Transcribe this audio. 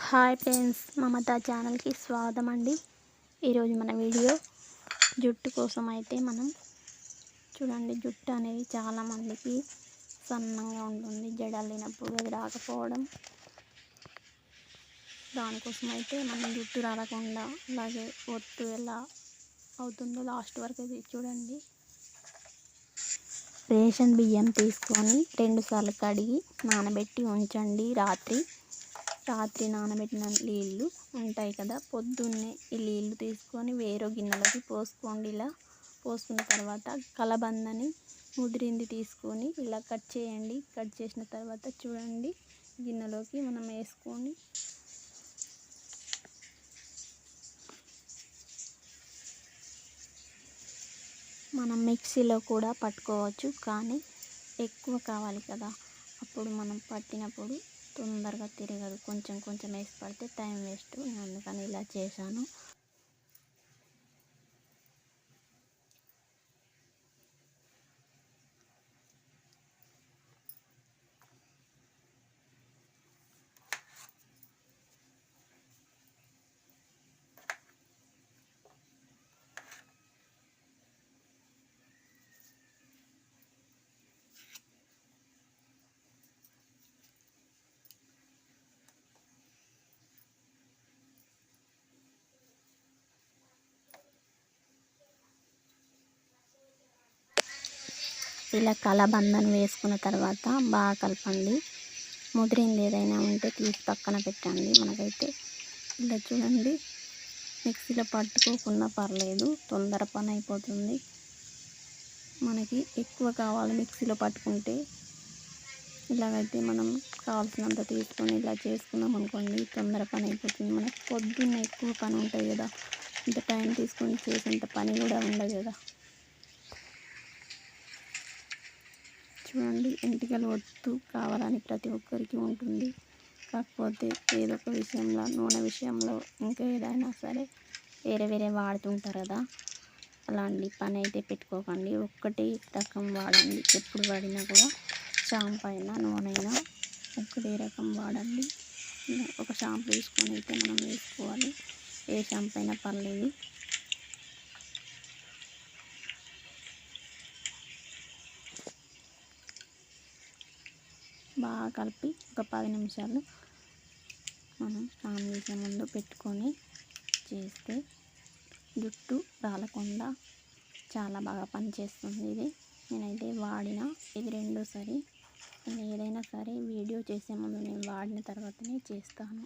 Hi friends, Mamata ఛానల్కి స్వాగతం అండి. ఈరోజు మన వీడియో జుట్టు కోసం అయితే మనం చూడండి. జుట్టు అనేది చాలామందికి సన్నంగా ఉంటుంది, జడలినప్పుడు అది రాకపోవడం. దానికోసం అయితే మనం జుట్టు రాలకుండా అలాగే ఒత్తు ఎలా అవుతుందో లాస్ట్ వరకు అది చూడండి. రేషన్ బియ్యం తీసుకొని 2 సార్లు కడిగి నానబెట్టి ఉంచండి. రాత్రి నానబెట్టిన నీళ్ళు ఉంటాయి కదా, పొద్దున్నే ఈ నీళ్ళు తీసుకొని వేరే గిన్నెలోకి పోసుకోండి. ఇలా పోసుకున్న తర్వాత కలబందని ముదిరింది తీసుకొని ఇలా కట్ చేయండి. కట్ చేసిన తర్వాత చూడండి, గిన్నెలోకి మనం వేసుకొని మనం మిక్సీలో కూడా పట్టుకోవచ్చు, కానీ ఎక్కువ కావాలి కదా, అప్పుడు మనం పట్టినప్పుడు తొందరగా తిరగదు. కొంచెం కొంచెం వేసి పడితే టైం వేస్ట్. నేను అందుకని ఇలా చేశాను. ఇలా కలబందను వేసుకున్న తర్వాత బాగా కలపండి. ముదిరింది ఏదైనా ఉంటే తీసి పక్కన పెట్టండి. మనకైతే ఇలా చూడండి, మిక్సీలో పట్టుకోకుండా పర్లేదు, తొందర పని అయిపోతుంది. మనకి ఎక్కువ కావాలి మిక్సీలో పట్టుకుంటే. ఇలాగైతే మనం కావాల్సినంత తీసుకొని ఇలా చేసుకున్నాం అనుకోండి, తొందర పని అయిపోతుంది. మనకు పొద్దున్న ఎక్కువ పని ఉంటుంది కదా, ఇంత టైం తీసుకొని చేసేంత పని కూడా ఉండదు కదా. చూడండి, ఎంటికలు ఒత్తు కావాలని ప్రతి ఒక్కరికి ఉంటుంది. కాకపోతే ఏదో ఒక విషయంలో, నూనె విషయంలో ఇంకా ఏదైనా సరే వేరే వాడుతుంటారు కదా, అలాంటి పని అయితే పెట్టుకోకండి. ఒక్కటే రకం వాడండి. ఎప్పుడు వాడినా కూడా షాంపూ అయినా నూనె అయినా ఒకటే రకం వాడండి. ఒక షాంపూ తీసుకొని అయితే మనం వేసుకోవాలి. ఏ షాంపూ అయినా పర్లేదు. బాగా కలిపి ఒక 10 నిమిషాలు మనం స్నానం చేసే ముందు పెట్టుకొని చేస్తే జుట్టు రాలకుండా చాలా బాగా పనిచేస్తుంది. ఇది నేనైతే వాడిన ఇది రెండోసారి. నేను ఏదైనా సరే వీడియో చేసే ముందు నేను వాడిన తర్వాతనే చేస్తాను.